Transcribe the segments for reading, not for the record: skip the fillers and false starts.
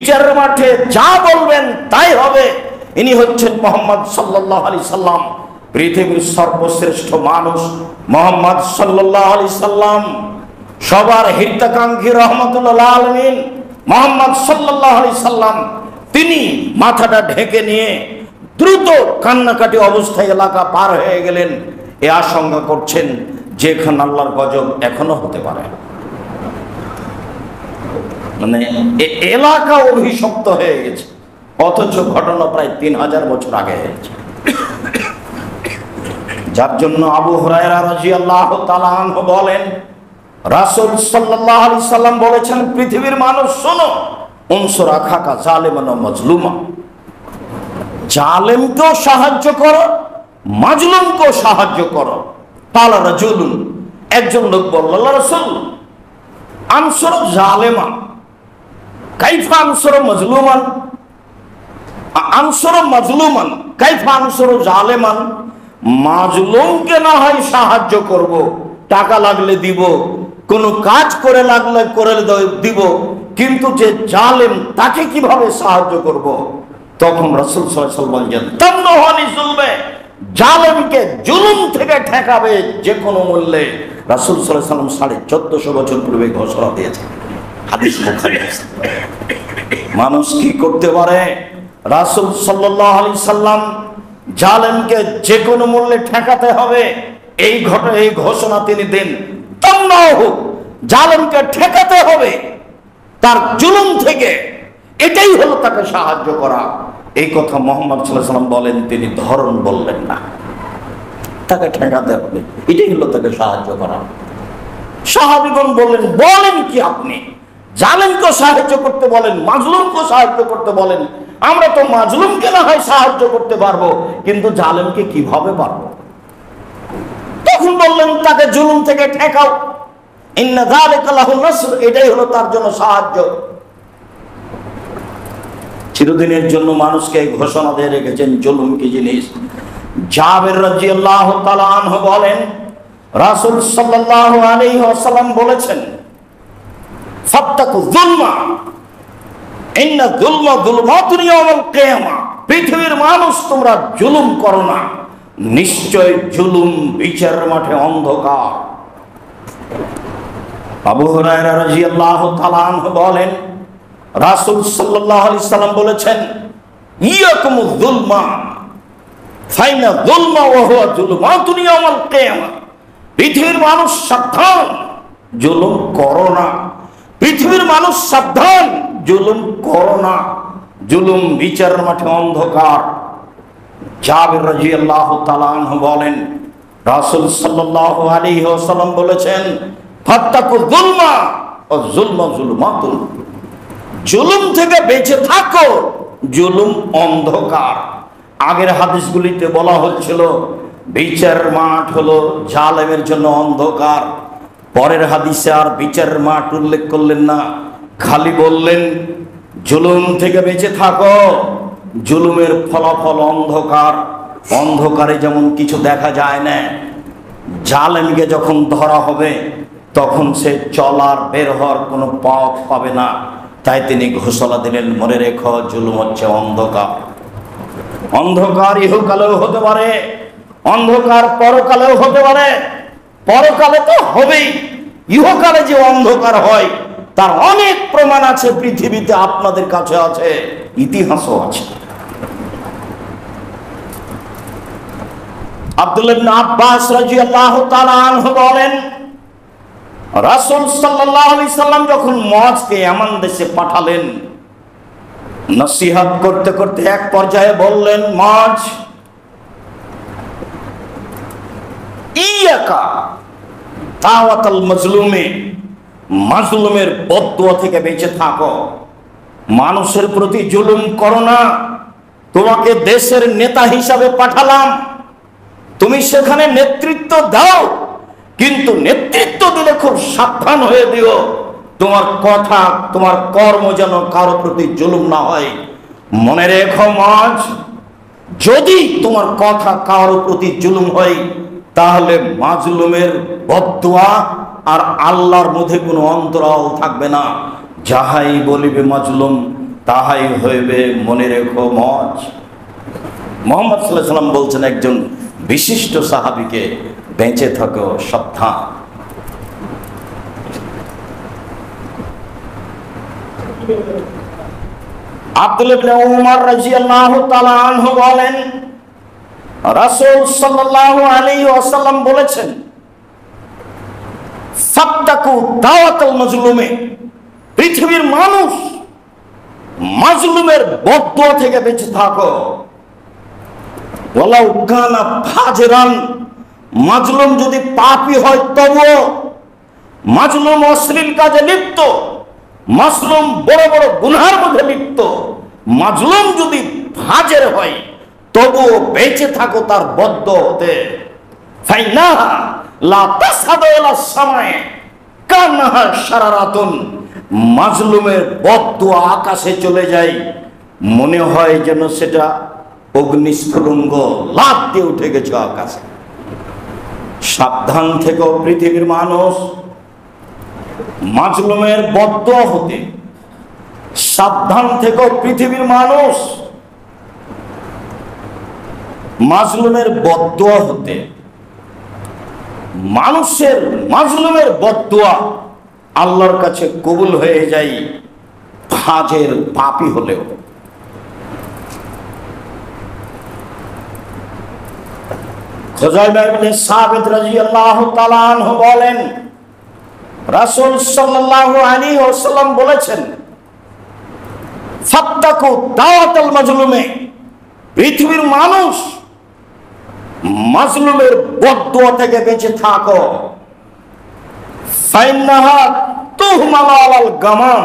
বিচারের মাঠে যা বলবেন তাই হবে। ইনি হচ্ছেন মুহাম্মদ সাল্লাল্লাহু আলাইহি সাল্লাম, পৃথিবীর সর্বশ্রেষ্ঠ মানুষ মুহাম্মদ সাল্লাল্লাহু আলাইহি সাল্লাম, সবার হিতাকাঙ্ক্ষী রহমাতুল্লিল আলামিন মুহাম্মদ সাল্লাল্লাহু আলাইহি সাল্লাম। তিনি মাথাটা ঢেকে নিয়ে দ্রুত কান্নাকাটি অবস্থায় এলাকা পার হয়ে গেলেন। এ আশঙ্কা করছেন যে এখানে আল্লাহর গজব এখনো হতে পারে, মানে এলাকা অভিশপ্ত হয়ে গেছে, অথচ ঘটনা প্রায় 3000 বছর আগে হয়েছে। যার জন্য আবু হুরায়রা রাদিয়াল্লাহু তাআলা আনহু বলেন, রাসূল সাল্লাল্লাহু আলাইহি সাল্লাম বলেছেন, পৃথিবীর মানুষ শোনো, উনসুর আখাকা জালিমান ওয়া মাজলুমা, জালেমকেও সাহায্য করো, মাজলুমকেও সাহায্য করো। কালা রাজুলুন, একজন লোক বলল, আল্লাহ রাসূল, আনসুর জালেমা কাইফা আনসুর মাজলুমান, আনসুর মাজলুমান কাইফা আনসুর জালেমান, মাজলুমকে না হয় সাহায্য করব, টাকা লাগলে দিব, কোনো কাজ করে লাগলে করে দিব, কিন্তু যে জালেম তাকে কিভাবে সাহায্য করব? তখন রাসূল সাল্লাল্লাহু আলাইহি ওয়াসাল্লাম বলেন, তামনহানি জুলমে, জালেমকে জুলুম থেকে ঠেকাবে যে কোনো মূল্যে। রাসূল সাল্লাল্লাহু আলাইহি ওয়াসাল্লাম 1450 বছর পূর্বে ঘোষণা দিয়েছেন, হাদিস বুখারী। মানুষ কি করতে পারে? রাসূল সাল্লাল্লাহু আলাইহি সাল্লাম জালেমকে যে কোনো মূল্যে ঠেকাতে হবে, এই ঘোষণা তিনি দেন। তামনাহু, জালেমকে ঠেকাতে হবে তার জুলুম থেকে, এটাই হলো তাকে সাহায্য করা। এই কথা মুহাম্মদ সাল্লাল্লাহু আলাইহি সাল্লাম বলেন, তিনি ধরন বললেন না, তাকে ঠেকাতে হবে, এটাই হলো তাকে সাহায্য করা। সাহাবীগণ বললেন, বলেন কি আপনি? জালেমকে সাহায্য করতে বলেন, মাজলুমকে সাহায্য করতে বলেন, আমরা তো মাজলুমকে না হয় সাহায্য করতে পারবো, কিন্তু জালেমকে কিভাবে পারবো? তখন বললেন, তাকে জুলুম থেকে ঠেকাও, ইন্না যালিকা লাহু নাসর, এটাই হলো তার জন্য সাহায্য। চিরদিনের জন্য মানুষকে ঘোষণা দিয়ে রেখেছেন জুলুম কি জিনিস। জাবের রাদিয়াল্লাহু তাআলা আনহু বলেন, রাসূল সাল্লাল্লাহু আলাইহি ওয়াসাল্লাম বলেছেন, ফাত্তাকু যুলমা ইন্না যুলমা যুলমাতুন ইয়াউমাল কিয়ামা, পৃথিবীর মানুষ তোমরা জুলুম করো না, নিশ্চয় জুলুম বিচারের মাঠে অন্ধকার। আবু হুরায়রা রাদিয়াল্লাহু তাআলা আনহু বলেন, রাসূল সাল্লাল্লাহু আলাইহি সাল্লাম বলেছেন, ইয়াকুমুয যুলমা ফাইনা যুলমা ওয়া হুয়া যুলমাতুন ইয়াউমাল কিয়ামা, পৃথিবীর মানুষ সাবধান, জুলুম করো না। পৃথিবীর মানুষ সাবধান, জুলুম করো না, জুলুম বিচারের মাঠে অন্ধকার। জাবের রাদিয়াল্লাহু তাআলা আনহু বলেন, রাসূল সাল্লাল্লাহু আলাইহি ওয়াসাল্লাম বলেছেন, ফাত্তাকু যুলমা ওয়া যুলমা যুলমাতুন, জুলুম থেকে বেঁচে থাকো, জুলুম অন্ধকার। আগের হাদিসগুলিতে বলা হচ্ছিল বিচারের মাঠ হলো জালেমের জন্য অন্ধকার, পরের হাদিসে আর বিচারের মাঠ উল্লেখ করলেন না, খালি বললেন জুলুম থেকে বেঁচে থাকো, জুলুমের ফলাফল অন্ধকার। অন্ধকারে যেমন কিছু দেখা যায় না, জালেমকে যখন ধরা হবে তখন সে চলার বের হওয়ার কোনো পথ পাবে না। তাই তিনি ঘোষণা দিলেন, মনে রেখো জুলুম হচ্ছে অন্ধকার। অন্ধকার ইহকালেও হতে পারে, অন্ধকার পরকালেও হতে পারে। পরকালে তো হবেই, ইহকালে যে অন্ধকার হয় তার অনেক প্রমাণ আছে পৃথিবীতে, আপনাদের কাছে আছে, ইতিহাসও আছে। আব্দুল্লাহ ইবনে আব্বাস রাদিয়াল্লাহু তাআলা আনহু বলেন, রাসূল সাল্লাল্লাহু আলাইহি সাল্লাম যখন মুআজকে ইয়ামান দেশে পাঠালেন, নসিহত করতে করতে এক পর্যায়ে বললেন, মুআজ, ইয়াকা দাওয়াতাল মাজলুমি, মাজলুমের বদদুয়া থেকে বেঁচে থাকো, মানুষের প্রতি জুলুম করো না। তোমাকে দেশের নেতা হিসাবে পাঠালাম, তুমি সেখানে নেতৃত্ব দাও, কিন্তু নেতৃত্ব দিলে খুব সাবধান হয়ে দিও, তোমার কথা তোমার কর্ম যেন কারো প্রতি জুলুম না হয়। মনে রেখো মুআজ, যদি তোমার কথা কারো প্রতি জুলুম হয় তাহলে মাজলুমের বদদুয়া আর আল্লাহর মধ্যে কোনো অন্তরাল থাকবে না। যাহাই বলিবে মাজলুম, তাহাই হইবে মনে রেখো মজ। মুহাম্মদ সাল্লাল্লাহু আলাইহি ওয়াসাল্লাম বলছেন একজন বিশিষ্ট সাহাবীকে, বেঁচে থাকো সাবধান। আব্দুল্লাহ ইবনে উমর রাদিয়াল্লাহু তাআলা আনহু বলেন, রাসূল সাল্লাল্লাহু আলাইহি ওয়াসাল্লাম বলেছেন, ফাত্তাকু দাওয়াতুল মাজলুমে, পৃথিবীর মানুষ মাজলুমের বদদুয়া থেকে বেঁচে থাকো। ওয়ালাউ কানা ফাজরান, মাজলুম যদি পাপী হয় তবুও, মাজলুম অশ্লীল কাজে লিপ্ত, মাজলুম বড় বড় গুনাহের মধ্যে লিপ্ত, মাজলুম যদি ফাজের হয় তবুও বেঁচে থাকো তার বদদুয়া হতে। ফাইনাহা লা তাসহাদু ইলা সামায়ে কান্নাহা শারারাতুন, মাজলুমের বদদুয়া আকাশে চলে যায়, মনে হয় যেন সেটা অগ্নিস্ফুলিঙ্গ লাফ দিয়ে উঠে গেছে আকাশে। সাবধান থেকো পৃথিবীর মানুষ মাজলুমের বদদুয়া হতে, সাবধান থেকো পৃথিবীর মানুষ মাজলুমের বদদুয়া হতে। মানুষের মাজলুমের বদদুয়া আল্লাহর কাছে কবুল হয়ে যায় ফাজের পাপী হলেও। খুযাইমা ইবনে সাবিত রাদিয়াল্লাহু তাআলা আনহু বলেন, রাসূল সাল্লাল্লাহু আলাইহি ওয়াসাল্লাম বলেছেন, ফাত্তাকু দাওয়াতুল মাজলুমে, পৃথিবীর মানুষ মাজলুমের বদদুয়া থেকে বেঁচে থাকো। ফাইন্নাহা তুহমালু আলাল গামাম,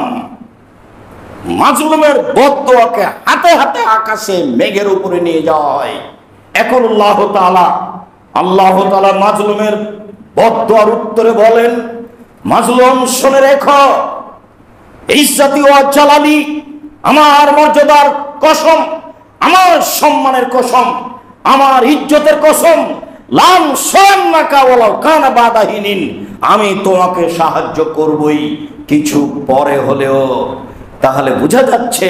মাজলুমের বদদুয়াকে হাতে হাতে আকাশে মেঘের উপরে নিয়ে যাওয়া হয়। এখন আল্লাহ তাআলা মাজলুমের বদদুয়ার উত্তরে বলেন, মাজলুম শুনে রেখো, ইজ্জতি ওয়া জালালি, আমার মর্যাদার কসম, আমার সম্মানের কসম, আমার ইজ্জতের কসম, লাম শান্নাকা ওয়ালাউ কানা বাদাহিনিন, আমি তোমাকে সাহায্য করবই কিছু পরে হলেও। তাহলে বোঝা যাচ্ছে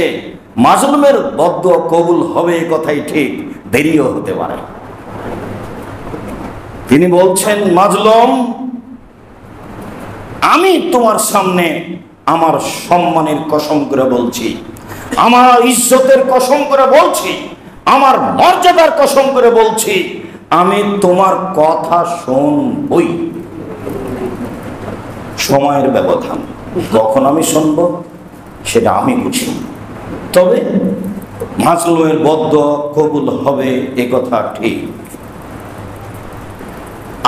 মাজলুমের বদদুয়া কবুল হবে, কথাই ঠিক, দেরিও হতে পারে। তিনি বলছেন, মাজলুম, আমি তোমার সামনে আমার সম্মানের কসম করে বলছি, আমার ইজ্জতের কসম করে বলছি, আমার মর্যাদার কসম করে বলছি, আমি তোমার কথা শুনবই। সময়ের ব্যবধান, কখন আমি শুনবো সেটা আমি বুঝি, তবে মাজলুমের বদদুয়া কবুল হবে এ কথা ঠিক।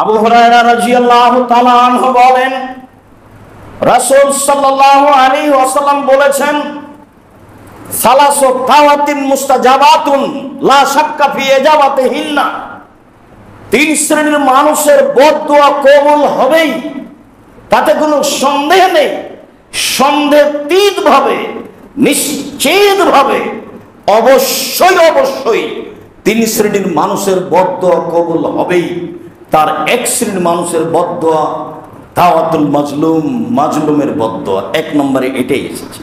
আবু হুরায়রা রাদিয়াল্লাহু তাআলা আনহু বলেন, রাসূল সাল্লাল্লাহু আলাইহি ওয়াসাল্লাম বলেছেন, সালাসু দাওয়াতিন মুস্তাজাবাতুন লা শাক্কা ফি ইজাবাতিহিন্না, তিন শ্রেণীর মানুষের বদদুয়া কবুল হবেই, তাতে কোনো সন্দেহ নেই। সন্দেহাতীত ভাবে, নিশ্চিত ভাবে, অবশ্যই তিন শ্রেণীর মানুষের বদদুয়া কবুল হবেই। তার এক শ্রেণীর মানুষের বদদুয়া দাওয়াতুল মাজলুম, মাজলুমের বদদুয়া, এক নম্বরে এটাই এসেছে।